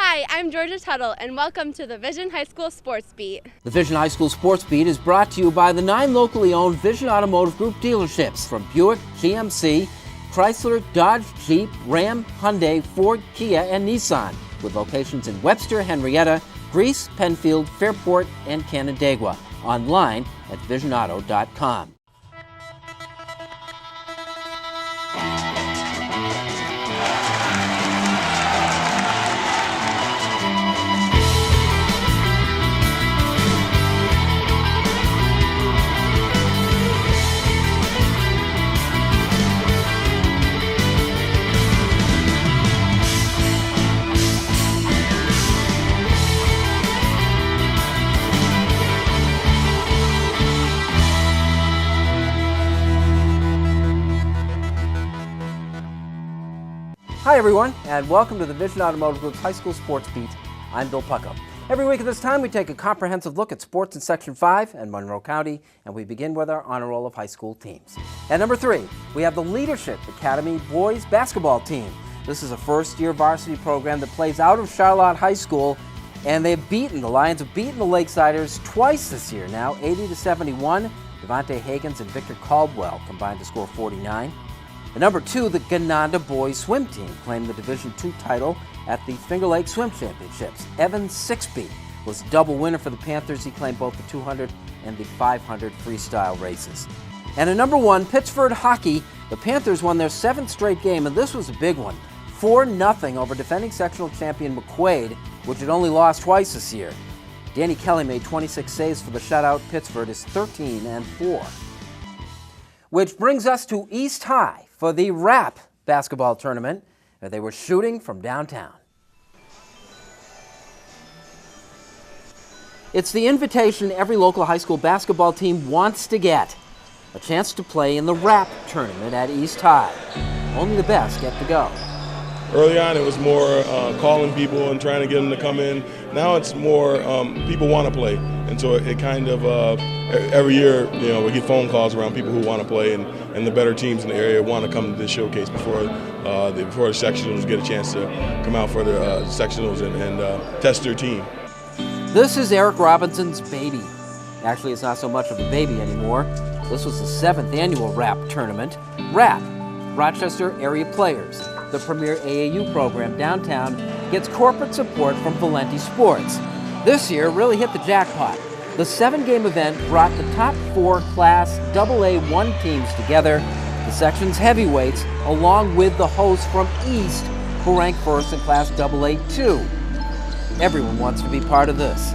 Hi, I'm Georgia Tuttle, and welcome to the Vision High School Sports Beat. The Vision High School Sports Beat is brought to you by the 9 locally owned Vision Automotive Group dealerships from Buick, GMC, Chrysler, Dodge, Jeep, Ram, Hyundai, Ford, Kia, and Nissan, with locations in Webster, Henrietta, Greece, Penfield, Fairport, and Canandaigua. Online at visionauto.com. Hi everyone, and welcome to the Vision Automotive Group's High School Sports Beat. I'm Bill Pucko. Every week at this time, we take a comprehensive look at sports in Section 5 and Monroe County, and we begin with our honor roll of high school teams. At number 3, we have the Leadership Academy boys basketball team. This is a first-year varsity program that plays out of Charlotte High School, and the Lions have beaten the Lakesiders twice this year now, 80-71. Devontae Higgins and Victor Caldwell combined to score 49. At number 2, the Gananda boys swim team claimed the Division II title at the Finger Lakes Swim Championships. Evan Sixby was a double winner for the Panthers. He claimed both the 200 and the 500 freestyle races. And at number 1, Pittsford hockey, the Panthers won their 7th straight game, and this was a big one, 4-0 over defending sectional champion McQuaid, which had only lost twice this year. Danny Kelly made 26 saves for the shutout. Pittsford is 13-4. Which brings us to East High for the RAP basketball tournament, where they were shooting from downtown. It's the invitation every local high school basketball team wants to get, a chance to play in the RAP tournament at East High. Only the best get to go. Early on, it was more calling people and trying to get them to come in. Now it's more people want to play, and so it kind of every year, we get phone calls around people who want to play, and the better teams in the area want to come to this showcase before the sectionals get a chance to come out for the sectionals and test their team. This is Eric Robinson's baby. Actually, it's not so much of a baby anymore. This was the 7th annual RAP tournament. RAP, Rochester Area Players, the premier AAU program downtown, gets corporate support from Valenti Sports. This year really hit the jackpot. The 7-game event brought the top 4 Class AA1 teams together, the section's heavyweights, along with the hosts from East, who rank first in Class AA2. Everyone wants to be part of this.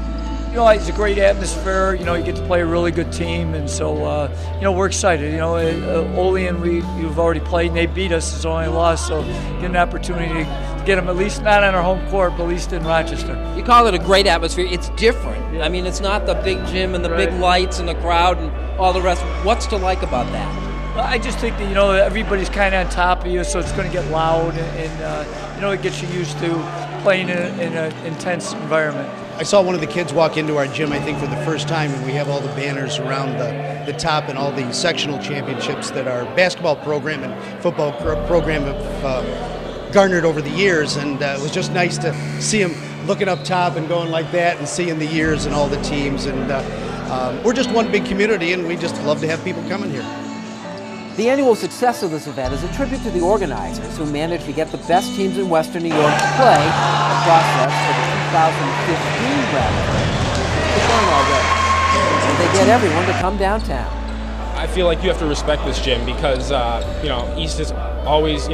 It's a great atmosphere. You get to play a really good team, and so we're excited. Olean, you've already played, and they beat us. It's only loss, so get an opportunity to get them at least not on our home court, but at least in Rochester. You call it a great atmosphere. It's different. Yeah. I mean, it's not the big gym and the big lights and the crowd and all the rest. What's to like about that? I just think that everybody's kind of on top of you, so it's going to get loud, and it gets you used to playing in an intense environment. I saw one of the kids walk into our gym, I think, for the first time, and we have all the banners around the top and all the sectional championships that our basketball program and football program have garnered over the years, and it was just nice to see them looking up top and going like that and seeing the years and all the teams, and we're just one big community, and we just love to have people coming here. The annual success of this event is a tribute to the organizers who managed to get the best teams in Western New York to play the process for the 2015 RAP. It's going already. And they get everyone to come downtown. I feel like you have to respect this gym because, East is always,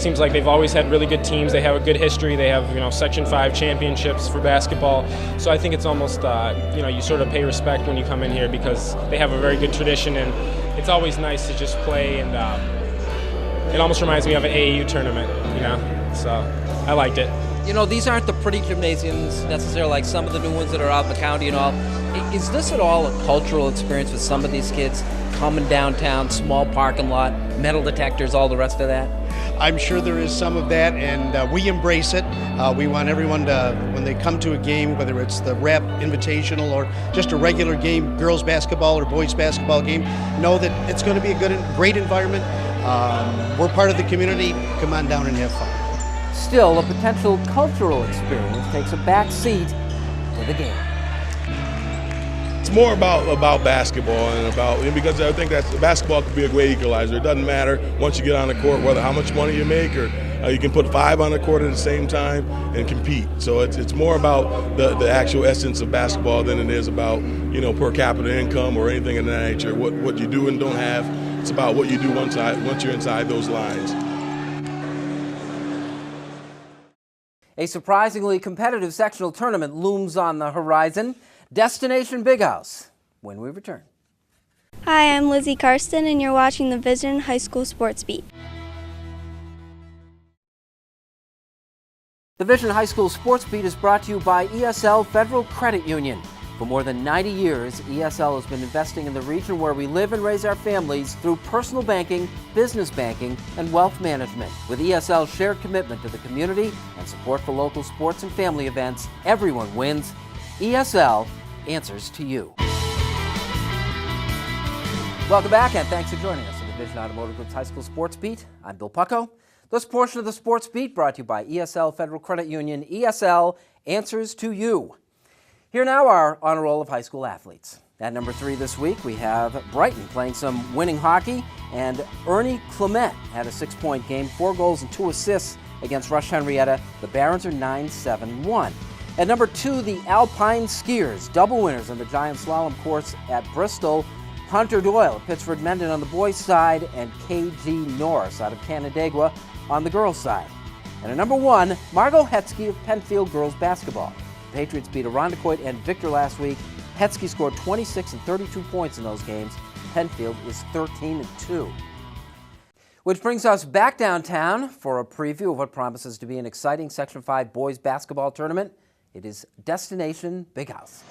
seems like they've always had really good teams. They have a good history. They have, Section 5 championships for basketball. So I think it's almost, you sort of pay respect when you come in here because they have a very good tradition, and it's always nice to just play, and it almost reminds me of an AAU tournament, so I liked it. These aren't the pretty gymnasiums necessarily like some of the new ones that are out in the county and all. Is this at all a cultural experience with some of these kids coming downtown, small parking lot, metal detectors, all the rest of that? I'm sure there is some of that, and we embrace it. We want everyone to, when they come to a game, whether it's the RAP Invitational or just a regular game, girls basketball or boys basketball game, know that it's going to be a great environment. We're part of the community. Come on down and have fun. Still, a potential cultural experience takes a back seat to the game. It's more about basketball and because I think that basketball could be a great equalizer. It doesn't matter once you get on the court whether how much money you make or you can put 5 on the court at the same time and compete. So it's more about the actual essence of basketball than it is about per capita income or anything of that nature. What you do and don't have. It's about what you do once you're inside those lines. A surprisingly competitive sectional tournament looms on the horizon. Destination Big House, when we return. Hi, I'm Lizzie Karsten, and you're watching the Vision High School Sports Beat. The Vision High School Sports Beat is brought to you by ESL Federal Credit Union. For more than 90 years, ESL has been investing in the region where we live and raise our families through personal banking, business banking, and wealth management. With ESL's shared commitment to the community and support for local sports and family events, everyone wins. ESL answers to you. Welcome back, and thanks for joining us in the Vision Automotive Group's High School Sports Beat. I'm Bill Pucko. This portion of the Sports Beat brought to you by ESL Federal Credit Union. ESL answers to you. Here now are honor roll of high school athletes. At number 3 this week, we have Brighton playing some winning hockey, and Ernie Clement had a 6-point game, 4 goals and 2 assists against Rush Henrietta. The Barons are 9-7-1. At number 2, the Alpine Skiers, double winners on the Giant Slalom course at Bristol. Hunter Doyle, Pittsford Mendon on the boys' side, and KG Norris out of Canandaigua on the girls' side. And at number 1, Margot Hetzke of Penfield girls basketball. The Patriots beat Irondequoit and Victor last week. Hetzke scored 26 and 32 points in those games. Penfield is 13-2. Which brings us back downtown for a preview of what promises to be an exciting Section 5 boys basketball tournament. It is Destination Big House.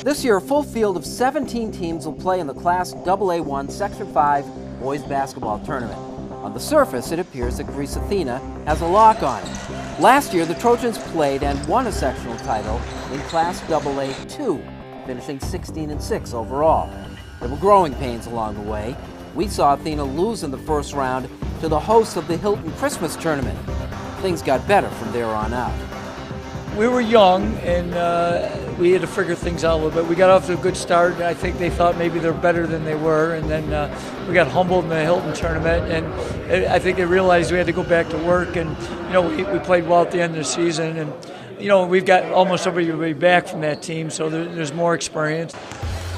This year, a full field of 17 teams will play in the Class AA1 Section 5 boys basketball tournament. On the surface, it appears that Greece Athena has a lock on it. Last year, the Trojans played and won a sectional title in Class AA2, finishing 16-6 overall. There were growing pains along the way. We saw Athena lose in the first round to the hosts of the Hilton Christmas Tournament. Things got better from there on out. We were young, and we had to figure things out a little bit. We got off to a good start, and I think they thought maybe they're better than they were, and then we got humbled in the Hilton tournament, and I think they realized we had to go back to work, and we played well at the end of the season, and we've got almost everybody back from that team, so there's more experience.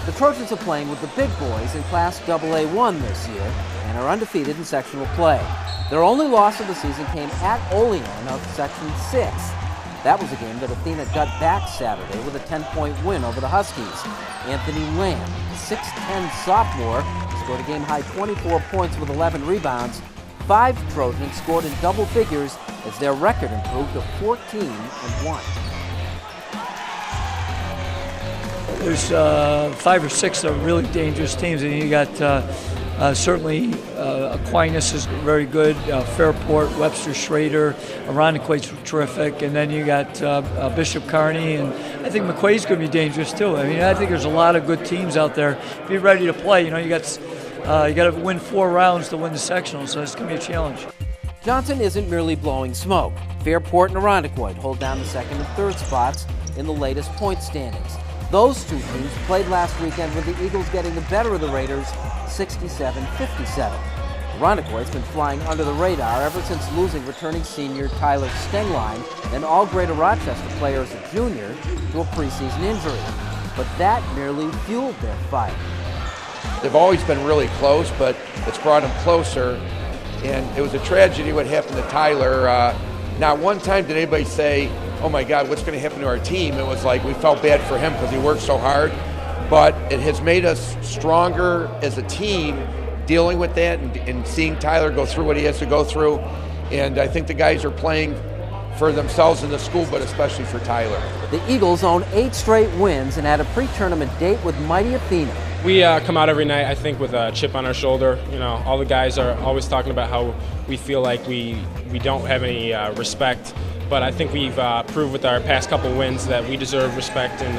The Trojans are playing with the big boys in Class AA1 this year and are undefeated in sectional play. Their only loss of the season came at Olean of Section 6. That was a game that Athena got back Saturday with a 10-point win over the Huskies. Anthony Lamb, a 6'10 sophomore, scored a game-high 24 points with 11 rebounds. 5 Trojans scored in double figures as their record improved to 14-1. There's 5 or 6 of really dangerous teams, and you got certainly Aquinas is very good, Fairport, Webster Schrader, Irondequoit's terrific, and then you got Bishop Kearney, and I think McQuaid's going to be dangerous too. I mean, I think there's a lot of good teams out there. Be ready to play. You got to win 4 rounds to win the sectional, so it's going to be a challenge. Johnson isn't merely blowing smoke. Fairport and Irondequoit hold down the 2nd and 3rd spots in the latest point standings. Those 2 teams played last weekend with the Eagles getting the better of the Raiders 67-57. Irondequoit's been flying under the radar ever since losing returning senior Tyler Stenglein, an all-Greater Rochester player as a junior, to a preseason injury. But that merely fueled their fight. They've always been really close, but it's brought them closer. And it was a tragedy what happened to Tyler. Not one time did anybody say, oh my God, what's going to happen to our team? It was like we felt bad for him because he worked so hard. But it has made us stronger as a team dealing with that and seeing Tyler go through what he has to go through. And I think the guys are playing for themselves in the school, but especially for Tyler. The Eagles own 8 straight wins and had a pre-tournament date with mighty Athena. We come out every night, I think, with a chip on our shoulder. All the guys are always talking about how we feel like we don't have any respect. But I think we've proved with our past couple wins that we deserve respect in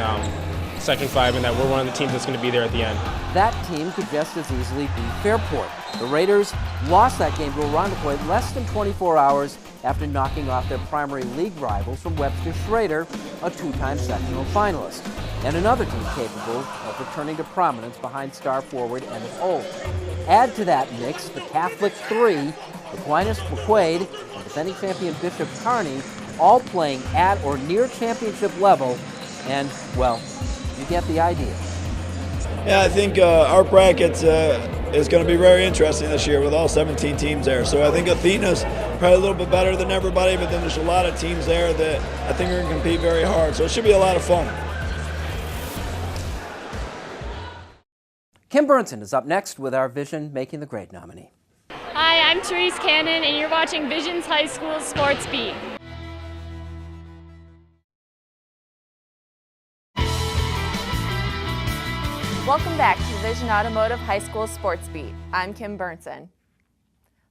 Section 5 and that we're one of the teams that's going to be there at the end. That team could just as easily beat Fairport. The Raiders lost that game to Irondequoit less than 24 hours after knocking off their primary league rivals from Webster Schrader, a two-time sectional finalist, and another team capable of returning to prominence behind star forward Emmett Holt. Add to that mix the Catholic Three, Aquinas McQuaid, and defending champion Bishop Kearney, all playing at or near championship level, and, well, you get the idea. Yeah, I think our bracket is going to be very interesting this year with all 17 teams there. So I think Athena's probably a little bit better than everybody, but then there's a lot of teams there that I think are going to compete very hard. So it should be a lot of fun. Kim Burnson is up next with our Vision Making the Grade nominee. Hi, I'm Therese Cannon, and you're watching Vision's High School Sports Beat. Welcome back to the Vision Automotive High School Sports Beat. I'm Kim Burnson.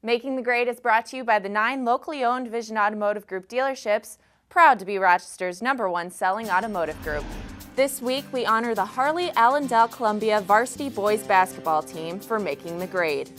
Making the Grade is brought to you by the 9 locally owned Vision Automotive Group dealerships, proud to be Rochester's #1 selling automotive group. This week, we honor the Harley Allendale Columbia varsity boys basketball team for making the grade.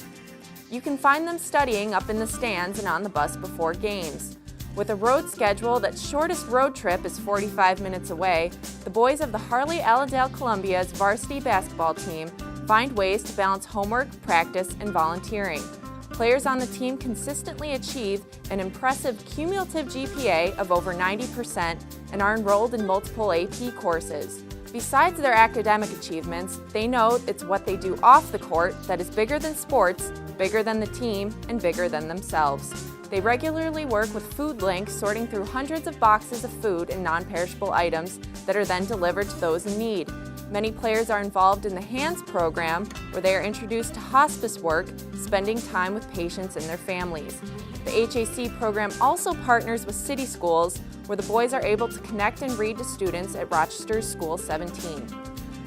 You can find them studying up in the stands and on the bus before games. With a road schedule that's shortest road trip is 45 minutes away, the boys of the Harley Allendale Columbia's varsity basketball team find ways to balance homework, practice, and volunteering. Players on the team consistently achieve an impressive cumulative GPA of over 90% and are enrolled in multiple AP courses. Besides their academic achievements, they know it's what they do off the court that is bigger than sports, bigger than the team, and bigger than themselves. They regularly work with Food Link, sorting through hundreds of boxes of food and non-perishable items that are then delivered to those in need. Many players are involved in the HANDS program, where they are introduced to hospice work, spending time with patients and their families. The HAC program also partners with city schools, where the boys are able to connect and read to students at Rochester's School 17.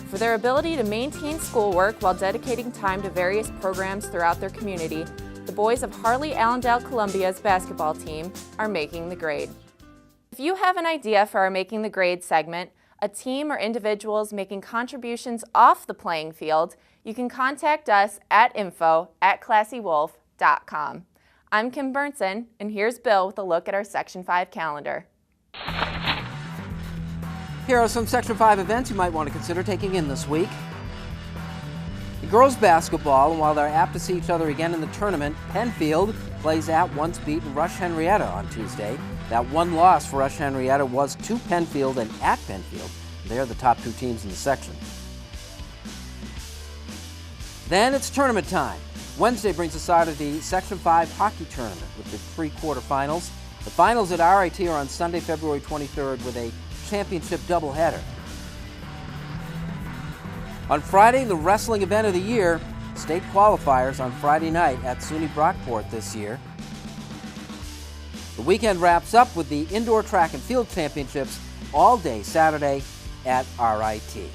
For their ability to maintain schoolwork while dedicating time to various programs throughout their community, the boys of Harley Allendale Columbia's basketball team are making the grade. If you have an idea for our Making the Grade segment, a team or individuals making contributions off the playing field, you can contact us at info@classywolf.com. I'm Kim Burnson, and here's Bill with a look at our Section 5 calendar. Here are some Section 5 events you might want to consider taking in this week. Girls basketball, and while they're apt to see each other again in the tournament, Penfield plays at once beaten Rush Henrietta on Tuesday. That one loss for Rush Henrietta was to Penfield and at Penfield. They're the top two teams in the section. Then it's tournament time. Wednesday brings us out of the Section 5 hockey tournament with the 3 quarterfinals. The finals at RIT are on Sunday, February 23rd with a championship doubleheader. On Friday, the wrestling event of the year, state qualifiers on Friday night at SUNY Brockport this year. The weekend wraps up with the indoor track and field championships all day Saturday at RIT.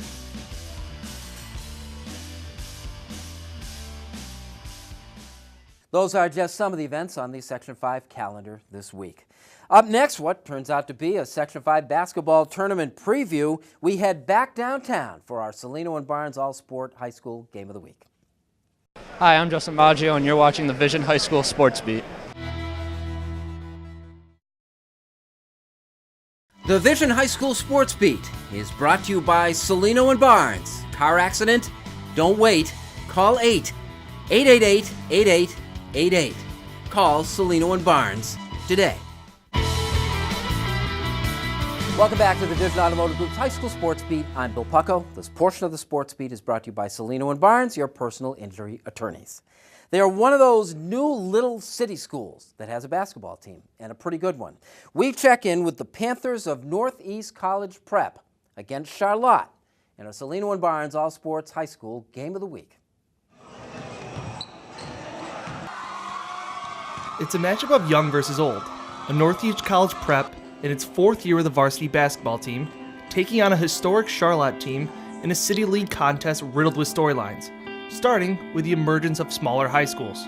Those are just some of the events on the Section 5 calendar this week. Up next, what turns out to be a Section 5 basketball tournament preview, we head back downtown for our Salino and Barnes All-Sport High School Game of the Week. Hi, I'm Justin Maggio, and you're watching the Vision High School Sports Beat. The Vision High School Sports Beat is brought to you by Salino and Barnes. Car accident? Don't wait. Call 888-8888. Call Salino and Barnes today. Welcome back to the Vision Automotive Group's High School Sports Beat. I'm Bill Pucko. This portion of the Sports Beat is brought to you by Salino and Barnes, your personal injury attorneys. They are one of those new little city schools that has a basketball team, and a pretty good one. We check in with the Panthers of Northeast College Prep against Charlotte in our Salino and Barnes All Sports High School Game of the Week. It's a matchup of young versus old. A Northeast College Prep in its 4th year with a varsity basketball team, taking on a historic Charlotte team in a city league contest riddled with storylines, starting with the emergence of smaller high schools.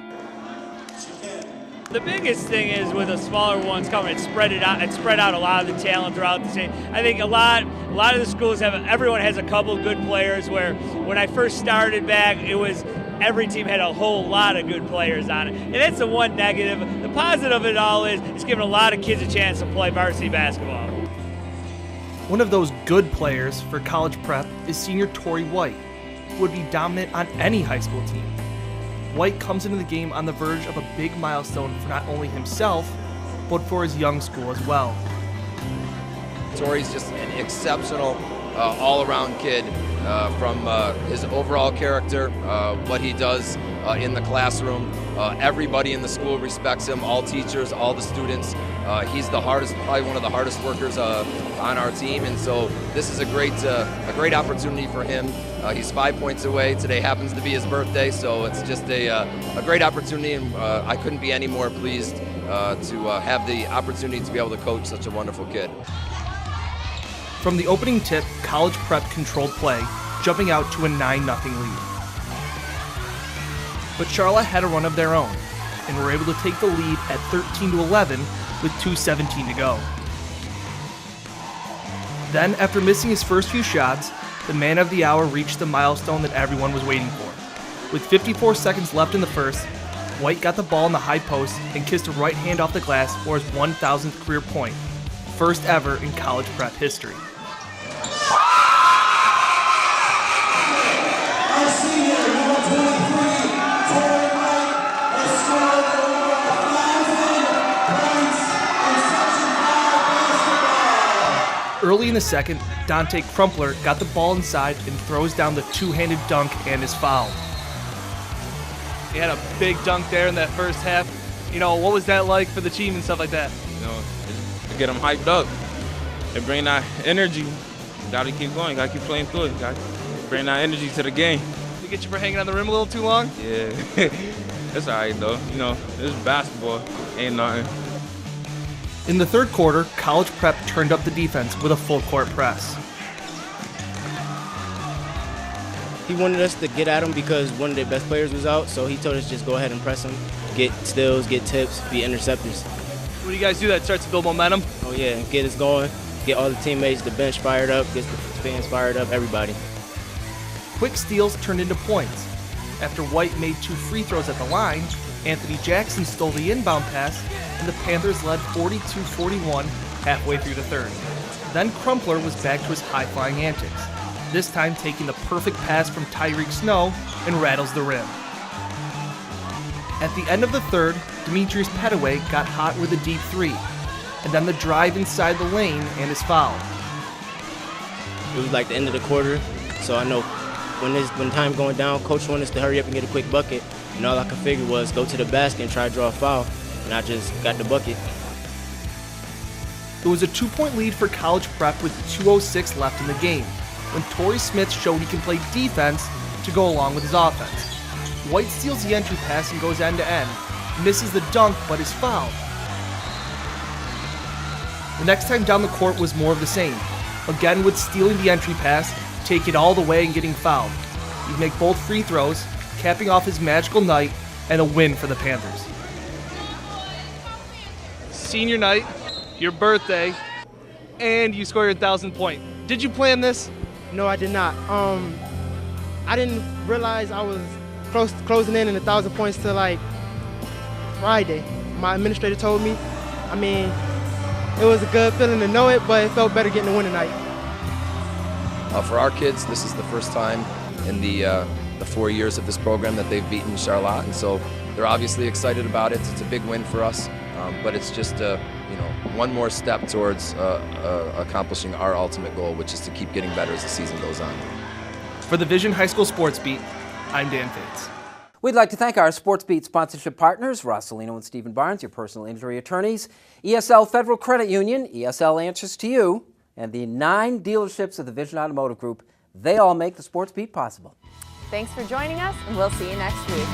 The biggest thing is with the smaller ones coming, it spread out a lot of the talent throughout the state. I think a lot of the schools everyone has a couple of good players. Where when I first started back, it was every team had a whole lot of good players on it. And that's the one negative. The positive of it all is it's giving a lot of kids a chance to play varsity basketball. One of those good players for college prep is senior Torrey White, who would be dominant on any high school team. White comes into the game on the verge of a big milestone for not only himself, but for his young school as well. Torrey's just an exceptional all-around kid, from his overall character, what he does in the classroom. Everybody in the school respects him, all teachers, all the students. He's the hardest, probably one of the hardest workers on our team, and so this is a great opportunity for him. He's 5 points away. Today happens to be his birthday, so it's just a great opportunity, and I couldn't be any more pleased to have the opportunity to be able to coach such a wonderful kid. From the opening tip, College Prep controlled play, jumping out to a 9-0 lead. But Charlotte had a run of their own, and were able to take the lead at 13-11 with 2:17 to go. Then, after missing his first few shots, the man of the hour reached the milestone that everyone was waiting for. With 54 seconds left in the first, White got the ball in the high post and kissed a right hand off the glass for his 1,000th career point, first ever in college prep history. Early in the second, Dante Crumpler got the ball inside and throws down the two-handed dunk and is fouled. He had a big dunk there in that first half. You know, what was that like for the team and stuff like that? You know, to get them hyped up and bring that energy. You gotta keep going, you gotta keep playing through it. You gotta bring that energy to the game. Did it get you for hanging on the rim a little too long? Yeah, it's all right though. You know, this is basketball, ain't nothing. In the third quarter, College Prep turned up the defense with a full court press. He wanted us to get at him because one of their best players was out, so he told us just go ahead and press him, get steals, get tips, be interceptors. What do you guys do that starts to build momentum? Oh yeah, get us going, get all the teammates, the bench fired up, get the fans fired up, everybody. Quick steals turned into points. After White made 2 free throws at the line, Anthony Jackson stole the inbound pass, and the Panthers led 42-41 halfway through the third. Then Crumpler was back to his high-flying antics, this time taking the perfect pass from Tyreek Snow and rattles the rim. At the end of the third, Demetrius Petaway got hot with a deep 3, and then the drive inside the lane and is fouled. It was like the end of the quarter, so I know when time going down, coach wanted us to hurry up and get a quick bucket, and all I could figure was go to the basket and try to draw a foul, and I just got the bucket. It was a 2-point lead for College Prep with 2:06 left in the game, when Torrey Smith showed he can play defense to go along with his offense. White steals the entry pass and goes end-to-end, misses the dunk but is fouled. The next time down the court was more of the same, again with stealing the entry pass, take it all the way and getting fouled. He'd make both free throws, capping off his magical night and a win for the Panthers. Senior night, your birthday, and you score your 1,000th point. Did you plan this? No, I did not. I didn't realize I was closing in 1,000 points till like Friday. My administrator told me. I mean, it was a good feeling to know it, but it felt better getting the win tonight. For our kids, this is the first time in the 4 years of this program that they've beaten Charlotte, and so they're obviously excited about it. It's a big win for us, but it's just one more step towards accomplishing our ultimate goal, which is to keep getting better as the season goes on. For the Vision High School Sports Beat, I'm Dan Fates. We'd like to thank our Sports Beat sponsorship partners, Ross Salino and Stephen Barnes, your personal injury attorneys, ESL Federal Credit Union, ESL Answers to You, and the 9 dealerships of the Vision Automotive Group. They all make the Sports Beat possible. Thanks for joining us, and we'll see you next week.